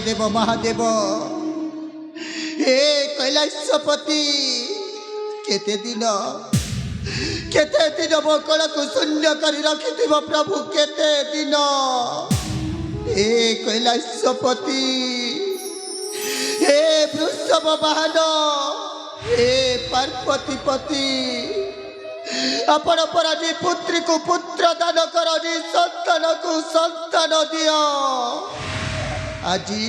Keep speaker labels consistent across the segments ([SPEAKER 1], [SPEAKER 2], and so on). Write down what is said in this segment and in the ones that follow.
[SPEAKER 1] देवदेव महादेव हे कैलाशपति केते दिन मो कल को शून्य कर रखि प्रभु केते दिन हे कैलाशपति हे वृषभ वाहन हे पार्वतीपति आपण परानी पुत्री को पुत्र दान कर संतान को संतान दियो আজি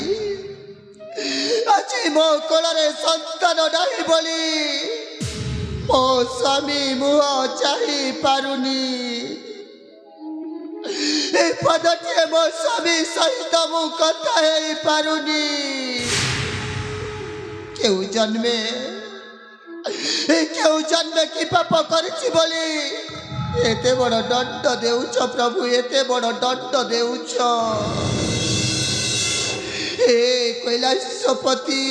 [SPEAKER 1] मो कोलरे संतान नहीं बोली मो स्वामी मुह चाही पारुनी पदटे मो स्वामी सहित मु कथा है पारुनी केउ जन्मे की पाप करछि बोली एते बड़ दंड देउछ प्रभु एते बड़ दंड देउछ हे कैलाशपति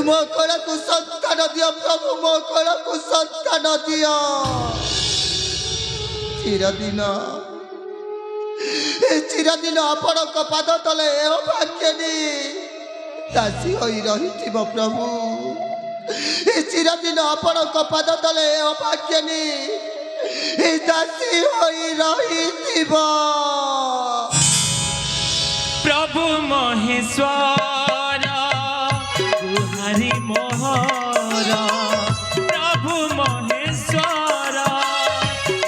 [SPEAKER 1] मो कल को संतान दियो प्रभु मो कल को संतान दियो चिरदिन आपण पाद तले भाग्यनी दासी होई रही प्रभु चिरदिन आपण पाद तले भाग्यनी दासी होई रही
[SPEAKER 2] प्रभु महेश्वर गुहारी मोहर प्रभु महेश्वर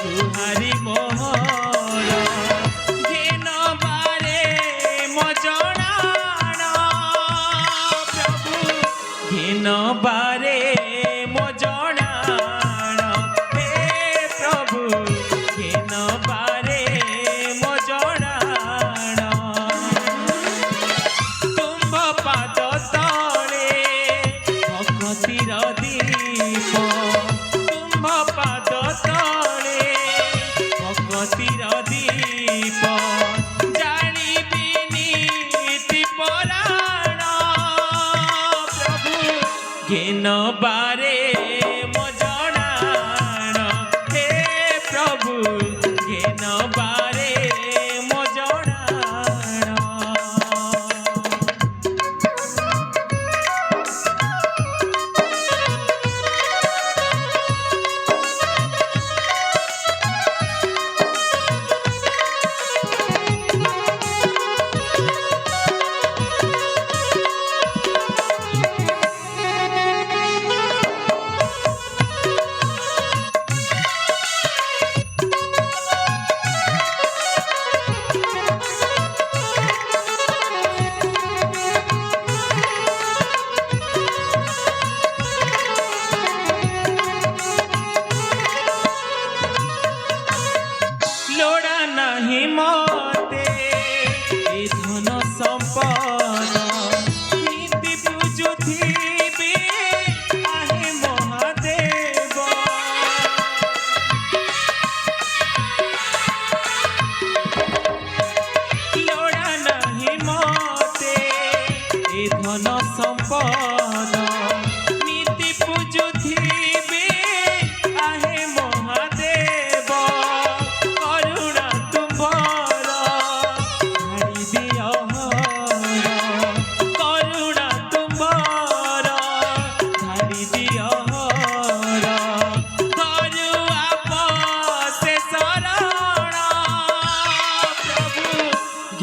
[SPEAKER 2] गुहारी मोहर घेन बारे मो जणाण प्रभु घेन बारे मो जणाण हे प्रभु घेन बारे मो जणाण बारे मो जणाण हे प्रभु घेन बारे मो जणाण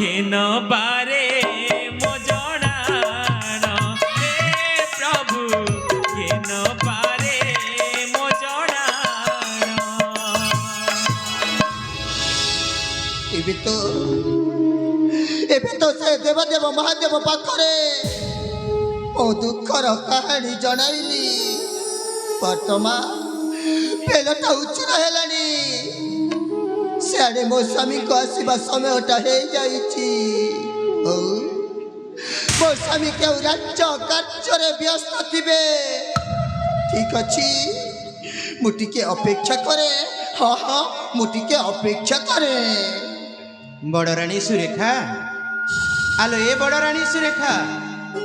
[SPEAKER 2] घेन बारे मो जणाण हे प्रभु घेन बारे मो जणाण
[SPEAKER 1] एबे तो से देवदेव महादेव पाखरे ओ दुखर कहानी जणाइली वर्तमा पेलटा उच्चर हेलानी सियाड़े मो स्वामी को आसवा समयटा हो जाइछि मो स्वामी के राज्य कार्य व्यस्त थिबे ठीक अच्छी मुटिके अपेक्षा करे हाँ हाँ मुटिके अपेक्षा करे
[SPEAKER 3] बड़राणी सुरेखा आलो ए बड़राणी सुरेखा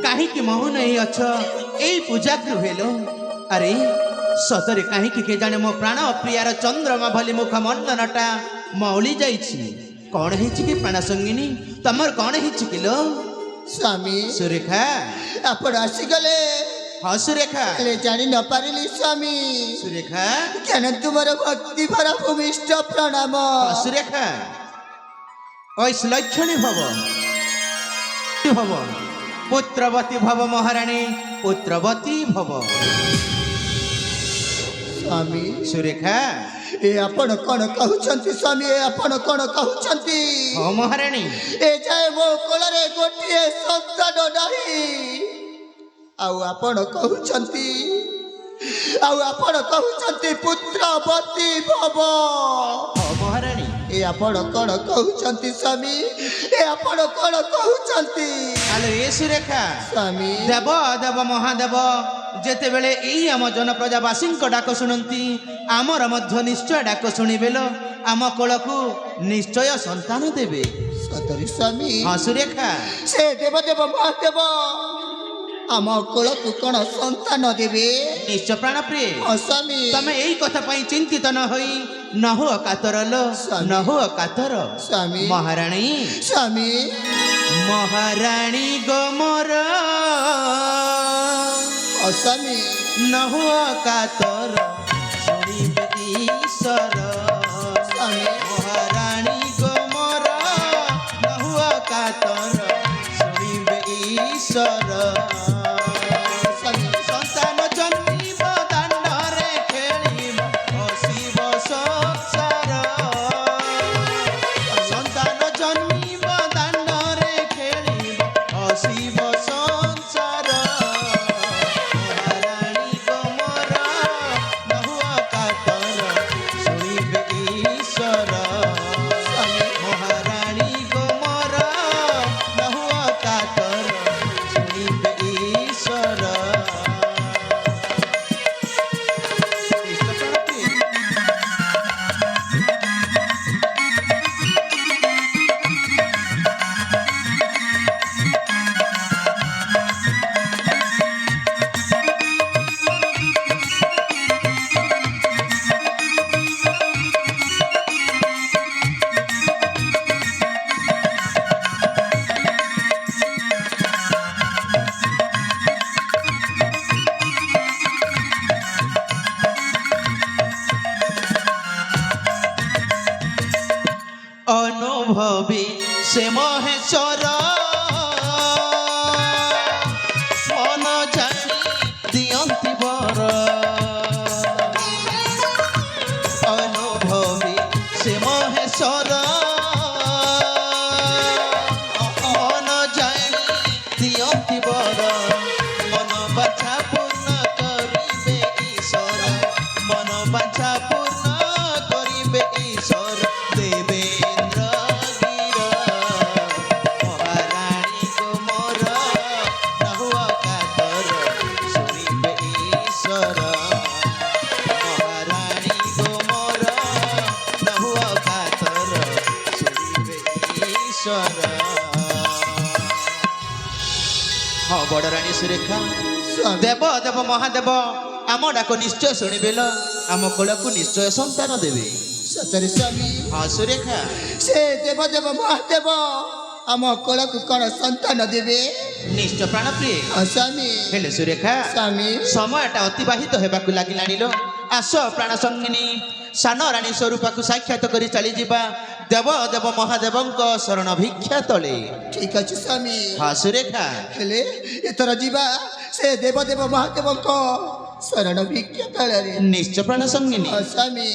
[SPEAKER 3] कहीं महु नहीं अच्छ यही पूजा गृहेलो अरे सतरे कहीं के जाने मो प्राण प्रियार चंद्रमा भली मुख मंडनटा मौली जाइछि କଣ ହେଇଛି କି ପ୍ରାଣ ସଙ୍ଗିନୀ ତମର କଣ ହେଇଛି କିଲୋ
[SPEAKER 1] ସ୍ୱାମୀ
[SPEAKER 3] ସୁରେଖା
[SPEAKER 1] ଆପଣ ଆସିଗଲେ
[SPEAKER 3] ହଁ ସୁରେଖା
[SPEAKER 1] ହେଲେ ଜାଣି ନ ପାରିଲି ସ୍ୱାମୀ
[SPEAKER 3] ସୁରେଖା
[SPEAKER 1] କେନ ତୁମର ଭକ୍ତି ଭରା ଭୂମିଷ୍ଠ ପ୍ରଣାମ
[SPEAKER 3] ସୁରେଖା ଐଶ୍ଲକ୍ଷଣୀ ଭବ ପୁତ୍ରବତୀ ଭବ ମହାରାଣୀ ପୁତ୍ରବତୀ ଭବ
[SPEAKER 1] ସ୍ୱାମୀ
[SPEAKER 3] ସୁରେଖା
[SPEAKER 1] ଏ ଆପଣ କଣ କହୁଛନ୍ତି ସ୍ୱାମୀ ଏ ଆପଣ କଣ କହୁଛନ୍ତି
[SPEAKER 3] ହଁ ମହାରାଣୀ
[SPEAKER 1] ଏ ଯାଏ ମୋ କୋଳରେ ଗୋଟିଏ ସନ୍ତାନ ନାହିଁ ଆଉ ଆପଣ କହୁଛନ୍ତି ପୁତ୍ରବତୀ ଭବ
[SPEAKER 3] ହଁ ମହାରାଣୀ
[SPEAKER 1] ଏ ଆପଣ କଣ କହୁଛନ୍ତି ସ୍ୱାମୀ ଏ ଆପଣ କଣ କହୁଛନ୍ତି
[SPEAKER 3] ଆଲୋ ଏ ସୁରେଖା
[SPEAKER 1] ସ୍ୱାମୀ
[SPEAKER 3] ଦେବ ଦେବ ମହାଦେବ ଯେତେବେଳେ ଏଇ ଆମ ଜନପ୍ରଜାବାସୀଙ୍କ ଡାକ ଶୁଣନ୍ତି ଆମର ମଧ୍ୟ ନିଶ୍ଚୟ ଡାକ ଶୁଣିବେ ଲୋ ଆମ କୋଳକୁ ନିଶ୍ଚୟ ସନ୍ତାନ ଦେବେ
[SPEAKER 1] ସତରେ ସ୍ୱାମୀ
[SPEAKER 3] ହଁ ସୁରେଖା
[SPEAKER 1] ସେ ଦେବଦେବ ମହାଦେବ ଆମ କୋଳକୁ କଣ ସନ୍ତାନ ଦେବେ
[SPEAKER 3] ନିଶ୍ଚୟ ପ୍ରାଣ ପ୍ରିୟ
[SPEAKER 1] ସ୍ୱାମୀ
[SPEAKER 3] ତମେ ଏଇ କଥା ପାଇଁ ଚିନ୍ତିତ ନ ହୋଇ ନ ହୁଅ କାତର ଲୋ ନ ହୁଅ କାତର
[SPEAKER 1] ସ୍ୱାମୀ
[SPEAKER 3] ମହାରାଣୀ
[SPEAKER 1] ସ୍ୱାମୀ
[SPEAKER 3] ମହାରାଣୀ ଗୋମର
[SPEAKER 1] ସ୍ୱାମୀ
[SPEAKER 3] ନ ହୁଅ କାତର ଶୁଣିବେ ଈଶ୍ୱର
[SPEAKER 1] ସ୍ୱାମୀ
[SPEAKER 3] ମହାରାଣୀ ଗୋମର ନ ହୁଅ କାତର ଶୁଣିବେ ଈଶ୍ୱର ସନ୍ତାନ ଜନ୍ମିବ ଦାଣ୍ଡରେ ଖେଳିବ ହସିବ ସଂସାର ସନ୍ତାନ ଜନ୍ମିବ ଦାଣ୍ଡରେ ଖେଳିବ ହସିବ ସଂସାର ମହାରାଣୀ ଗୋମର ନ ହୁଅ କାତର ଶୁଣିବେ ଈଶ୍ୱର ମହାରାଣୀ ଗୋମର ନ ହୁଅ କାତର ଶୁଣିବେ ଈଶ୍ୱର অনুভবী সে মহেশ্বর মন জানি দিয়ন্তি বর অনুভবী সে মহেশ্বর মন জানি দিয়ন্তি বর মন বাছা পূর্ণ করিবে ঈশ্বর মন বাছা পূর্ণ করিবে ঈশ্বর দেবে ହଁ ବଡ଼ ରାଣୀ ସୁରେଖା
[SPEAKER 1] ସ୍ୱାମୀ
[SPEAKER 3] ଦେବ ଦେବ ମହାଦେବ ଆମ ଡାକ ନିଶ୍ଚୟ ଶୁଣିବେ ଲୋ ଆମ କୋଳକୁ ନିଶ୍ଚୟ ସନ୍ତାନ ଦେବେ
[SPEAKER 1] ସତରେ ସ୍ୱାମୀ
[SPEAKER 3] ହଁ ସୁରେଖା
[SPEAKER 1] ସେ ଦେବଦେବ ମହାଦେବ ଆମ କୋଳକୁ କଣ ସନ୍ତାନ ଦେବେ
[SPEAKER 3] ନିଶ୍ଚୟ ପ୍ରାଣ ପ୍ରିୟ
[SPEAKER 1] ସ୍ୱାମୀ
[SPEAKER 3] ହେଲେ ସୁରେଖା
[SPEAKER 1] ସ୍ୱାମୀ
[SPEAKER 3] ସମୟଟା ଅତିବାହିତ ହେବାକୁ ଲାଗିଲାଣି ଲୋ ଆସ ପ୍ରାଣ ସଙ୍ଗିନୀ ସାନ ରାଣୀ ସ୍ୱରୂପାକୁ ସାକ୍ଷାତ କରି ଚାଲିଯିବା ଦେବ ଦେବ ମହାଦେବଙ୍କ ଶରଣ ଭିକ୍ଷା ତଳେ
[SPEAKER 1] ଠିକ ଅଛି ସ୍ୱାମୀ
[SPEAKER 3] ହଁ ସୁରେଖା
[SPEAKER 1] ହେଲେ ଏଥର ଯିବା ସେ ଦେବଦେବ ମହାଦେବଙ୍କ ଶରଣ ଭିକ୍ଷା ତଳରେ
[SPEAKER 3] ନିଶ୍ଚୟ ପ୍ରାଣ ସଙ୍ଗିନୀ
[SPEAKER 1] ସ୍ୱାମୀ